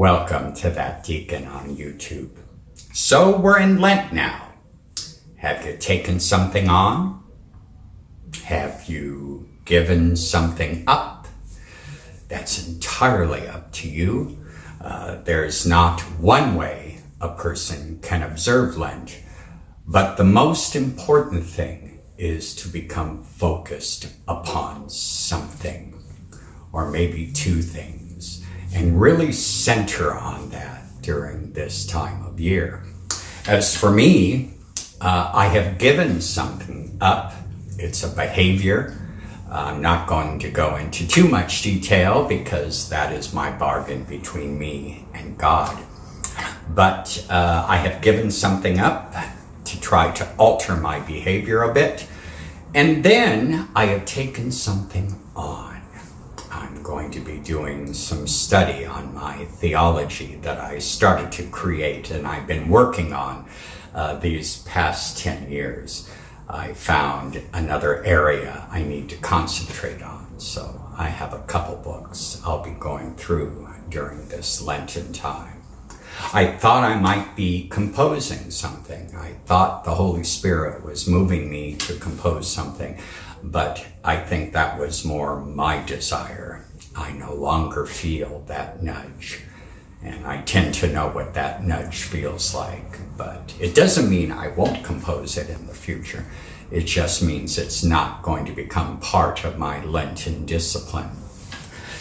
Welcome to that Deacon on YouTube. So we're in Lent now. Have you taken something on? Have you given something up? That's entirely up to you. There's not one way a person can observe Lent, but the most important thing is to become focused upon something, or maybe two things, and really center on that during this time of year. As for me, I have given something up. It's a behavior. I'm not going to go into too much detail because that is my bargain between me and God. But I have given something up to try to alter my behavior a bit. And then I have taken something on. I'm going to be doing some study on my theology that I started to create and I've been working on these past 10 years. I found another area I need to concentrate on. So I have a couple books I'll be going through during this Lenten time. I thought I might be composing something. I thought the Holy Spirit was moving me to compose something, but I think that was more my desire. I no longer feel that nudge, and I tend to know what that nudge feels like, but it doesn't mean I won't compose it in the future. It just means it's not going to become part of my Lenten discipline.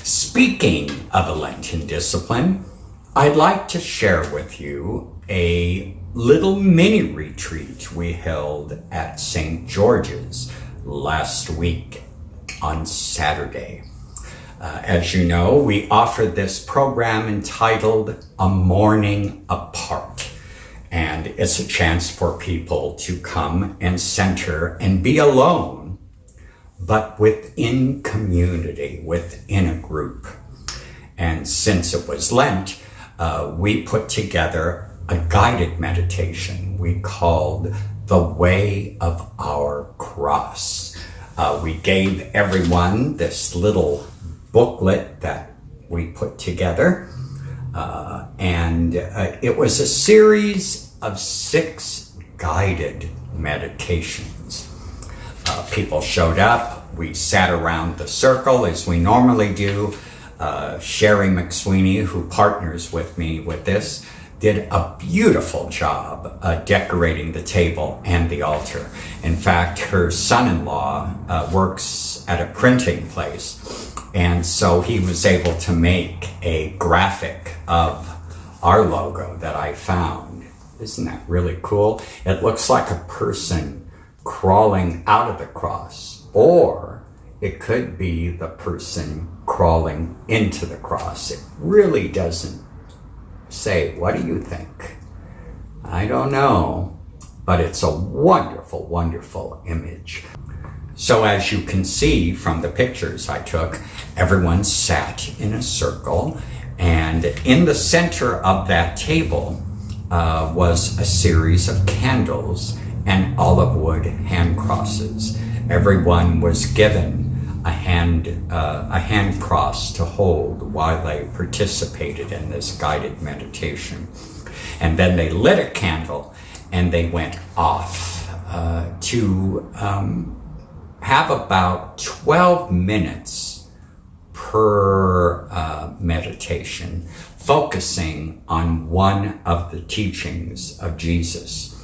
Speaking of a Lenten discipline, I'd like to share with you a little mini retreat we held at St. George's last week on Saturday. As you know, we offered this program entitled A Morning Apart. And it's a chance for people to come and center and be alone, but within community, within a group. And since it was Lent, we put together a guided meditation we called The Way of Our Cross. We gave everyone this little booklet that we put together, and it was a series of 6 guided meditations. People showed up, we sat around the circle as we normally do. Sherry McSweeney, who partners with me with this, did a beautiful job decorating the table and the altar. In fact, her son-in-law works at a printing place, and so he was able to make a graphic of our logo that I found. Isn't that really cool? It looks like a person crawling out of the cross, or it could be the person crawling into the cross. It really doesn't say. What do you think? I don't know, but it's a wonderful, wonderful image. So as you can see from the pictures I took, everyone sat in a circle, and in the center of that table was a series of candles and olive wood hand crosses. Everyone was given a hand cross to hold while they participated in this guided meditation. And then they lit a candle and they went off to have about 12 minutes per meditation, focusing on one of the teachings of Jesus.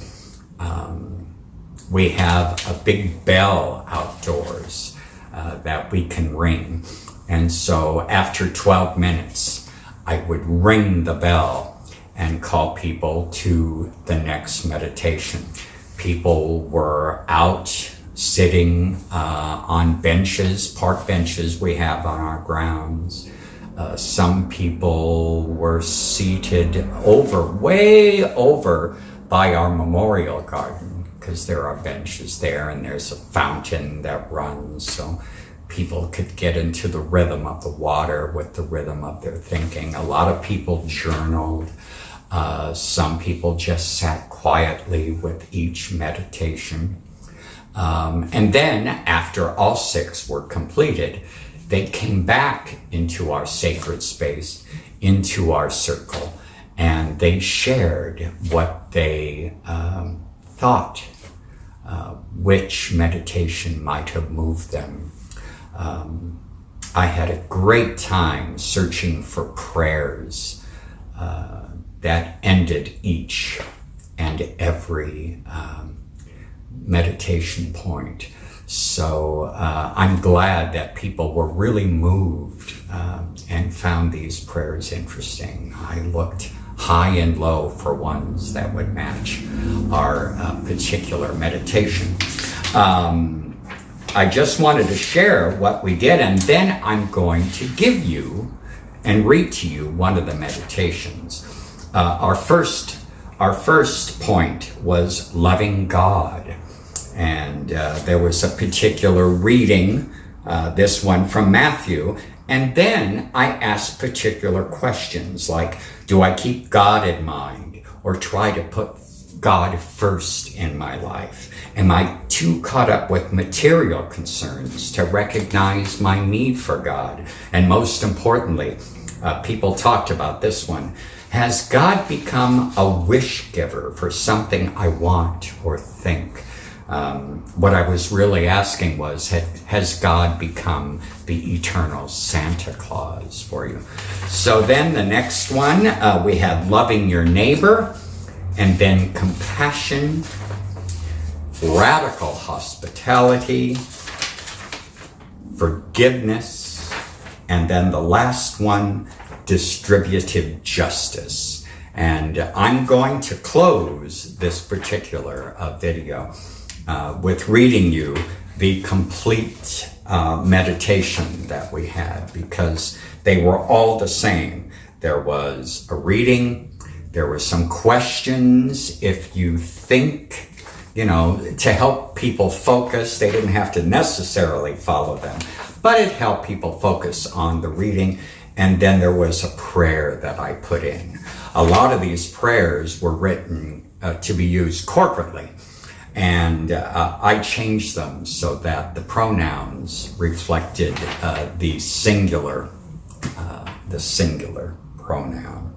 We have a big bell outdoors that we can ring. And so after 12 minutes, I would ring the bell and call people to the next meditation. People were out sitting on benches, park benches we have on our grounds. Some people were seated way over by our memorial garden, because there are benches there and there's a fountain that runs, so people could get into the rhythm of the water with the rhythm of their thinking. A lot of people journaled. Some people just sat quietly with each meditation. And then after all 6 were completed, they came back into our sacred space, into our circle, and they shared what they thought, which meditation might have moved them. I had a great time searching for prayers that ended each and every meditation point. So I'm glad that people were really moved and found these prayers interesting. I looked high and low for ones that would match our particular meditation. I just wanted to share what we did, and then I'm going to give you and read to you one of the meditations. Our first point was loving God. And there was a particular reading, this one from Matthew, and then I asked particular questions like, do I keep God in mind or try to put God first in my life? Am I too caught up with material concerns to recognize my need for God? And most importantly, people talked about this one. Has God become a wish giver for something I want or think? What I was really asking was, has God become the eternal Santa Claus for you? So then the next one, we had loving your neighbor, and then compassion, radical hospitality, forgiveness, and then the last one, distributive justice. And I'm going to close this particular video with reading you the complete meditation that we had, because they were all the same. There was a reading, there were some questions. If you think, to help people focus, they didn't have to necessarily follow them, but it helped people focus on the reading. And then there was a prayer that I put in. A lot of these prayers were written to be used corporately. And I changed them so that the pronouns reflected the singular pronoun.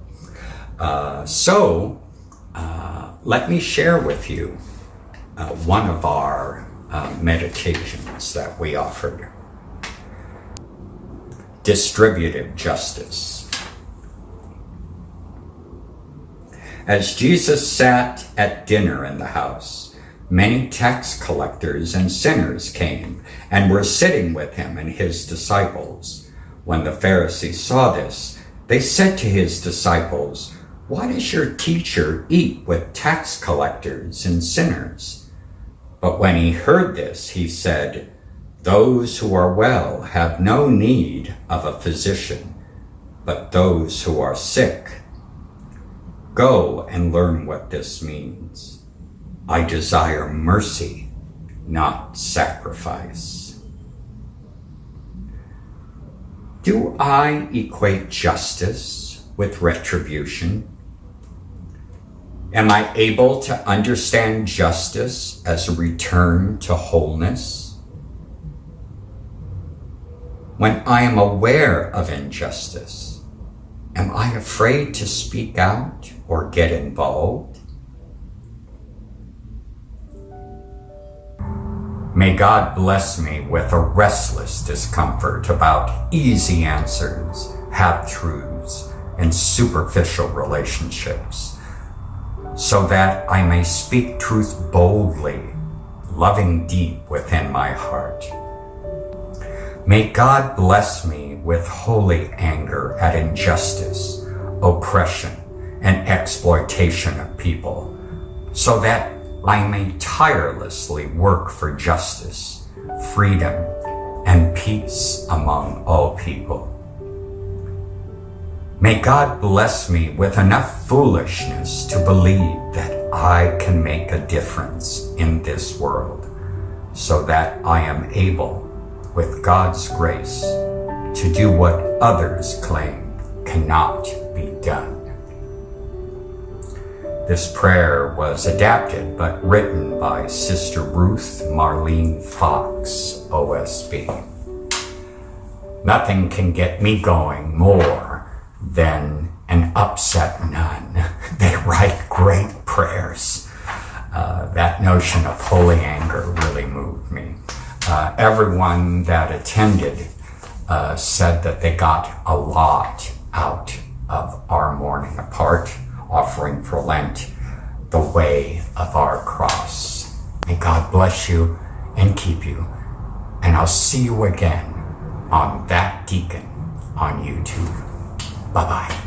So let me share with you one of our meditations that we offered. Distributive justice. As Jesus sat at dinner in the house, many tax collectors and sinners came and were sitting with him and his disciples. When the Pharisees saw this, they said to his disciples, "Why does your teacher eat with tax collectors and sinners?" But when he heard this, he said, "Those who are well have no need of a physician, but those who are sick. Go and learn what this means. I desire mercy, not sacrifice." Do I equate justice with retribution? Am I able to understand justice as a return to wholeness? When I am aware of injustice, am I afraid to speak out or get involved? May God bless me with a restless discomfort about easy answers, half-truths, and superficial relationships, so that I may speak truth boldly, loving deep within my heart. May God bless me with holy anger at injustice, oppression, and exploitation of people, so that I may tirelessly work for justice, freedom, and peace among all people. May God bless me with enough foolishness to believe that I can make a difference in this world, so that I am able, with God's grace, to do what others claim cannot be done. This prayer was adapted but written by Sister Ruth Marlene Fox, OSB. Nothing can get me going more than an upset nun. They write great prayers. That notion of holy anger really moved me. Everyone that attended said that they got a lot out of our morning apart, offering for Lent the way of our cross. May God bless you and keep you. And I'll see you again on That Deacon on YouTube. Bye-bye.